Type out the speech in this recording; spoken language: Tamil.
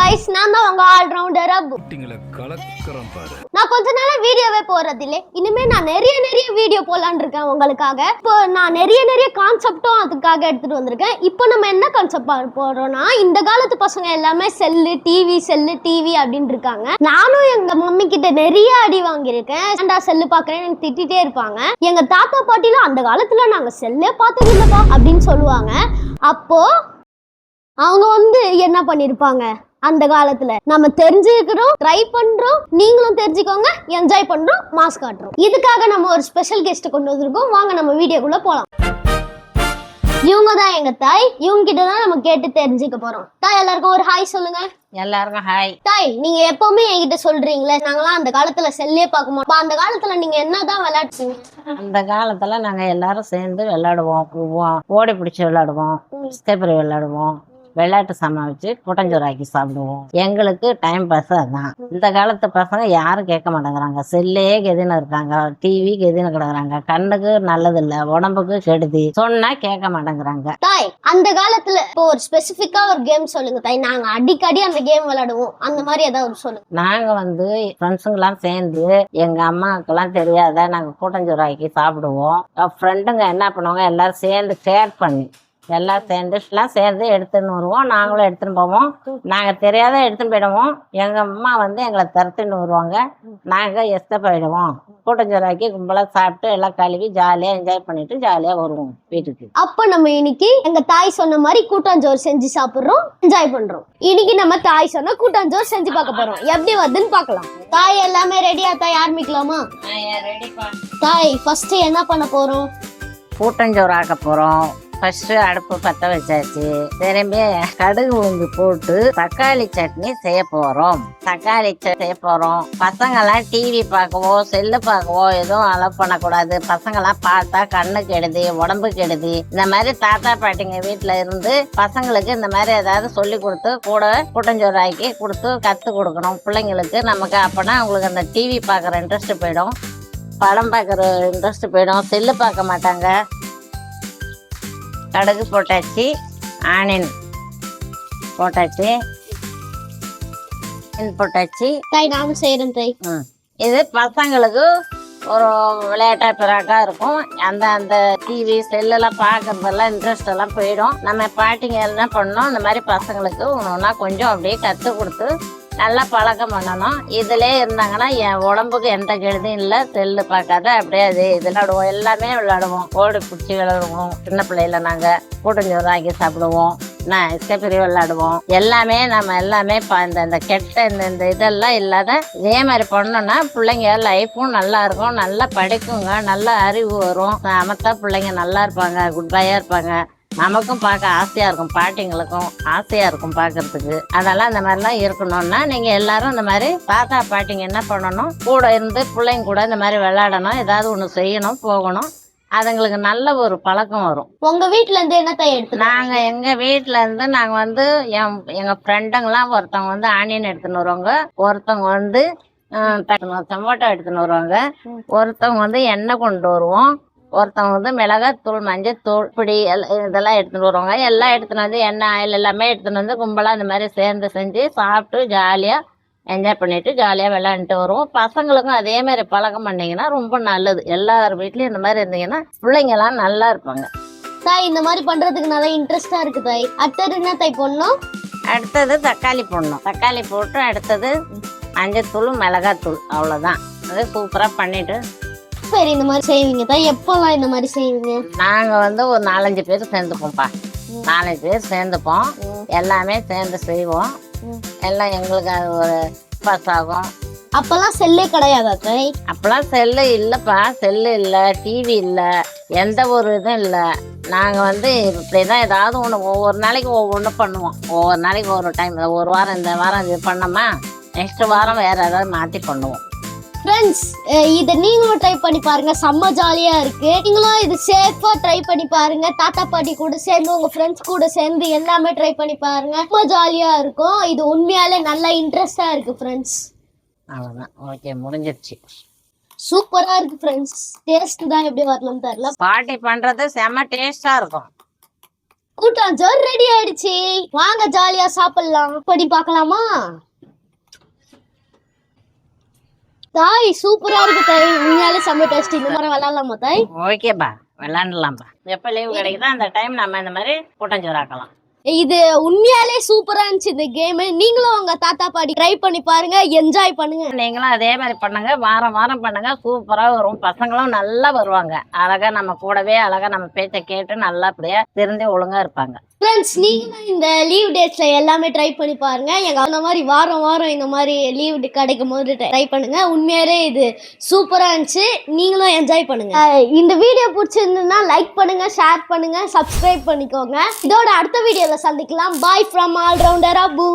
गाइस நான் தான் உங்க ஆல் ரவுண்டர் அப்பு. கலக்கறேன் பாரு. நான் கொஞ்ச நாளா வீடியோவே போறது இல்ல. இனிமே நான் நிறைய வீடியோ போலாம்னு இருக்கேன் உங்களுக்காக. இப்போ நான் நிறைய கான்செப்டும் அதுக்காக எடுத்துட்டு வந்திருக்கேன். இப்போ நம்ம என்ன கான்செப்ட் போறோம்னா இந்த காலத்து பசங்க எல்லாமே செல்லு டிவி அப்படின்னு இருக்காங்க. நானும் எங்க மம்மி கிட்ட நிறைய அடி வாங்கியிருக்கேன். ஏன்டா செல்லு பாக்குறேன்னு திட்டிட்டே இருப்பாங்க. எங்க தாத்தா பாட்டிலாம் அந்த காலத்துல நாங்க செல்லே பார்த்தது இல்லப்பா அப்படின்னு சொல்லுவாங்க. அப்போ அவங்க என்ன பண்ணிருப்பாங்க அந்த காலத்துல நம்ம தெரிஞ்சுக்கிறோம், ட்ரை பண்றோம், நீங்களும் தெரிஞ்சுக்கோங்க, என்ஜாய் பண்றோம், மாஸ் காட்டுறோம். இதுக்காக நம்ம ஒரு ஸ்பெஷல் கெஸ்ட் கொண்டு வந்திருக்கோம். வாங்க நம்ம வீடியோக்குள்ள போலாம். இவங்க தான் எங்க தாய். இவங்க கிட்ட தான் நம்ம கேட்டு தெரிஞ்சுக்க போறோம். தாய் எல்லாருக்கும் ஒரு ஹாய் சொல்லுங்க. எல்லாருக்கும் ஹாய். தாய் நீங்க எப்பவுமே என்கிட்ட சொல்றீங்களே நாங்களாம் அந்த காலத்துல செல்லே பார்க்க மாட்டோம். அந்த காலத்துல நீங்க என்னதான் விளையாடுறீங்க? அந்த காலத்துல நாங்க எல்லாரும் சேர்ந்து விளையாடுவோம், போவோம், ஓடி பிடிச்சி விளையாடுவோம், ஸ்டெப்பரி விளையாடுவோம், விளையாட்டு சாமான் வச்சு கூட்டஞ்சோறு ஆக்கி சாப்பிடுவோம். எங்களுக்கு டைம் பாஸ் அதான். இந்த காலத்து பசங்க யாரும் கேட்க மாட்டேங்கிறாங்க. செல்லே கெதின்னு இருக்காங்க, டிவி கெதின்னு கிடக்குறாங்க. கண்ணுக்கு நல்லது இல்ல, உடம்புக்கு கெடுதி. சொன்னா கேட்க மாட்டேங்கிறாங்க. தாய் அந்த காலத்துல இப்போ ஒரு ஸ்பெசிபிக்கா ஒரு கேம் சொல்லுங்க தாய். நாங்க அடிக்கடி அந்த கேம் விளையாடுவோம். அந்த மாதிரி ஏதாவது சொல்லுங்க. நாங்க ஃப்ரெண்ட்ஸுங்கெல்லாம் சேர்ந்து எங்க அம்மாவுக்கெல்லாம் தெரியாத நாங்க கூட்டஞ்சோறு ஆக்கி சாப்பிடுவோம். ஃப்ரெண்டுங்க என்ன பண்ணுவாங்க, எல்லாரும் சேர்ந்து ஷேர் பண்ணி எல்லாம் சேர்ந்து எடுத்துன்னு வருவோம். நாங்களும் எடுத்துன்னு போவோம். நாங்கள் தெரியாத எடுத்துன்னு போயிடுவோம். எங்கள் அம்மா எங்களை தரத்துன்னு வருவாங்க. நாங்கள் போயிடுவோம். கூட்டஞ்சோறாக்கி கும்பலாக சாப்பிட்டு எல்லாம் கழுவி ஜாலியாக என்ஜாய் பண்ணிட்டு ஜாலியாக வருவோம் வீட்டுக்கு. அப்போ நம்ம இன்னைக்கு எங்க தாய் சொன்ன மாதிரி கூட்டாஞ்சோறு செஞ்சு சாப்பிட்றோம், என்ஜாய் பண்றோம். இன்னைக்கு நம்ம தாய் சொன்ன கூட்டாஞ்சோறு செஞ்சு பார்க்க போறோம். எப்படி வருதுன்னு பார்க்கலாம். தாய் எல்லாமே ரெடியா? தாய் ஆரம்பிக்கலாமா? தாய் ஃபர்ஸ்ட் என்ன பண்ண போறோம்? கூட்டஞ்சோறு ஆக்க போகிறோம். ஃபர்ஸ்ட் அடுப்பு பற்ற வச்சாச்சு. திரும்பி கடுகு உளுந்து போட்டு தக்காளி சட்னி செய்ய போறோம். பசங்கெல்லாம் டிவி பார்க்கவோ செல்லு பார்க்கவோ எதுவும் அலோவ் பண்ணக்கூடாது. பசங்கெல்லாம் பார்த்தா கண்ணு கெடுதி, உடம்பு கெடுதி. இந்த மாதிரி தாத்தா பாட்டிங்க வீட்டுல இருந்து பசங்களுக்கு இந்த மாதிரி ஏதாவது சொல்லி கொடுத்து கூட கூட்டஞ்சோறு ஆக்கி கொடுத்து கத்து கொடுக்கணும் பிள்ளைங்களுக்கு. நமக்கு அப்பனா அவங்களுக்கு அந்த டிவி பார்க்குற இன்ட்ரெஸ்ட் போயிடும், படம் பார்க்குற இன்ட்ரெஸ்ட் போயிடும், செல்லு பார்க்க மாட்டாங்க. கடுகு போட்டாச்சு, ஆனியன் போட்டாச்சு, தாய் நானும் செய்யறேன் தாய். இது பசங்களுக்கு ஒரு விளையாட்டா பிறாக்கா இருக்கும். அந்த டிவி செல்லெல்லாம் பார்க்கறதெல்லாம் இன்ட்ரெஸ்ட் எல்லாம் போயிடும். நம்ம பாட்டிங்க என்ன பண்ணணும், இந்த மாதிரி பசங்களுக்கு ஒன்றா கொஞ்சம் அப்படியே கற்றுக் கொடுத்து நல்லா பழக்கம் பண்ணணும். இதுலே இருந்தாங்கன்னா என் உடம்புக்கு எந்த கெடுதியும் இல்லை. செல்லு பார்க்காத அப்படியே அது விளையாடுவோம், எல்லாமே விளையாடுவோம். ஓடி பிடிச்சி விளையாடுவோம். சின்ன பிள்ளையில நாங்கள் கூட்டஞ்சோறு ஆக்கி சாப்பிடுவோம், ஸ்டெப்பரி விளையாடுவோம். எல்லாமே இந்த கெட்ட இந்த இதெல்லாம் இல்லாத இதே மாதிரி பண்ணோம்னா பிள்ளைங்க லைஃப்பும் நல்லா இருக்கும், நல்லா படிக்குங்க, நல்ல அறிவு வரும். அமத்தா பிள்ளைங்க நல்லா இருப்பாங்க, குட் பாயா இருப்பாங்க. நமக்கும் பார்க்க ஆசையா இருக்கும், பாட்டிங்களுக்கும் ஆசையா இருக்கும் பார்க்கறதுக்கு. அதெல்லாம் இந்த மாதிரிலாம் இருக்கணும்னா நீங்க எல்லாரும் இந்த மாதிரி தாத்தா பாட்டிங்க என்ன பண்ணணும், கூட இருந்து பிள்ளைங்க கூட இந்த மாதிரி விளையாடணும், ஏதாவது ஒண்ணு செய்யணும், போகணும். அதுங்களுக்கு நல்ல ஒரு பழக்கம் வரும். உங்க வீட்டுல இருந்து என்ன தாய் எடுத்து? எங்க வீட்டுல இருந்து நாங்க எங்க ஃப்ரெண்டுங்கெல்லாம் ஒருத்தவங்க ஆனியன் எடுத்துன்னு வருவாங்க, ஒருத்தவங்க டொமேட்டோ எடுத்துன்னு வருவாங்க, ஒருத்தவங்க எண்ணெய் கொண்டு வருவோம், ஒருத்தவங்க மிளகாத்தூள், மஞ்சத்தூள், இப்படி இதெல்லாம் எடுத்துட்டு வருவாங்க. எல்லாம் எடுத்துன்னு எண்ணெய் ஆயில் எல்லாமே எடுத்துன்னு கும்பலா இந்த மாதிரி சேர்ந்து செஞ்சு சாப்பிட்டு ஜாலியா என்ஜாய் பண்ணிட்டு ஜாலியா விளையாண்டுட்டு வருவோம். பசங்களுக்கும் அதே மாதிரி பழக்கம் பண்ணீங்கன்னா ரொம்ப நல்லது. எல்லார் வீட்லயும் இந்த மாதிரி இருந்தீங்கன்னா பிள்ளைங்க எல்லாம் நல்லா இருப்பாங்க. தாய் இந்த மாதிரி பண்றதுக்கு நல்லா இன்ட்ரெஸ்டா இருக்கு தாய். அடுத்தது என்ன தாய் போடணும்? அடுத்தது தக்காளி போடணும். தக்காளி போட்டு அடுத்தது மஞ்சத்தூள், மிளகாத்தூள், அவ்வளவுதான். அது சூப்பரா பண்ணிட்டு சரி இந்த மாதிரி செய்வீங்க தாய். எப்பெல்லாம் இந்த மாதிரி செய்வீங்க? நாங்க ஒரு 4-5 பேர் சேர்ந்துப்போம்ப்பா. 4 பேர் சேர்ந்துப்போம், எல்லாமே சேர்ந்து செய்வோம். எல்லாம் எங்களுக்கு அது ஒரு பாஸ் ஆகும். அப்பெல்லாம் செல்லே கிடையாதா தாய்? அப்பெல்லாம் செல்லு இல்லப்பா, செல்லு இல்லை, டிவி இல்லை, எந்த ஒரு இதுவும் இல்லை. நாங்கள் இப்படிதான் ஏதாவது ஒன்று ஒவ்வொரு நாளைக்கு ஒவ்வொன்று பண்ணுவோம். ஒவ்வொரு நாளைக்கு ஒரு டைம், ஒரு வாரம் இந்த வாரம் இது பண்ணோமா நெக்ஸ்ட் வாரம் வேற ஏதாவது மாற்றி பண்ணுவோம். ஃப்ரெண்ட்ஸ் இதை நீங்களும் ட்ரை பண்ணி பாருங்க, செம்ம ஜாலியா இருக்கு. நீங்களும் இது சேஃபா ட்ரை பண்ணி பாருங்க. தாத்தா பாட்டி கூட சேர்ந்து உங்க ஃப்ரெண்ட்ஸ் கூட சேர்ந்து எல்லாமே ட்ரை பண்ணி பாருங்க, செம்ம ஜாலியா இருக்கும். இது உண்மையாலே நல்ல இன்ட்ரெஸ்டா இருக்கு ஃப்ரெண்ட்ஸ். அவ்வளோதான், ஓகே, முடிஞ்சிருச்சு. சூப்பரா இருக்கு ஃப்ரெண்ட்ஸ். டேஸ்ட் தான் எப்படி வரணும்னு தெரியல. பாட்டி பண்றது செம்ம டேஸ்டா இருக்கும். கூட்டாஞ்சோறு ரெடி ஆயிடுச்சு. வாங்க ஜாலியா சாப்பிடலாம். படி பார்க்கலாமா? தாய் சூப்பரா இருக்கு தாய். உண்மையாலே செம்ம டேஸ்ட். இந்த மாதிரி விளையாடலாமா தாய்? ஓகேப்பா, விளாண்டுலாம்ப்பா. எப்போ லீவு கிடைக்குதோ அந்த டைம் நம்ம இந்த மாதிரி கூட்டாஞ்சோறு ஆக்கலாம். இது உண்மையாலே சூப்பரா இருந்துச்சு இந்த கேம். நீங்களும் உங்க தாத்தா பாட்டி ட்ரை பண்ணி பாருங்க, என்ஜாய் பண்ணுங்க. நீங்களும் அதே மாதிரி பண்ணுங்க, வாரம் வாரம் பண்ணுங்க. சூப்பரா வரும். பசங்களும் நல்லா வருவாங்க. அழகா நம்ம கூடவே அழகா நம்ம பேச்சை கேட்டு நல்லபடியா தெரிஞ்சு ஒழுங்கா இருப்பாங்க. ஃப்ரெண்ட்ஸ், நீங்களும் இந்த லீவ் டேஸ்ல எல்லாமே ட்ரை பண்ணி பாருங்க. எங்க அந்த மாதிரி வாரம் வாரம் இந்த மாதிரி லீவ் கிடைக்கும் போது ட்ரை பண்ணுங்க. உண்மையாலே இது சூப்பரா இருந்துச்சு. நீங்களும் என்ஜாய் பண்ணுங்க. இந்த வீடியோ பிடிச்சிருந்ததுன்னா லைக் பண்ணுங்க, ஷேர் பண்ணுங்க, சப்ஸ்கிரைப் பண்ணிக்கோங்க. இதோட அடுத்த வீடியோல சந்திக்கலாம். Bye from allrounder Abu.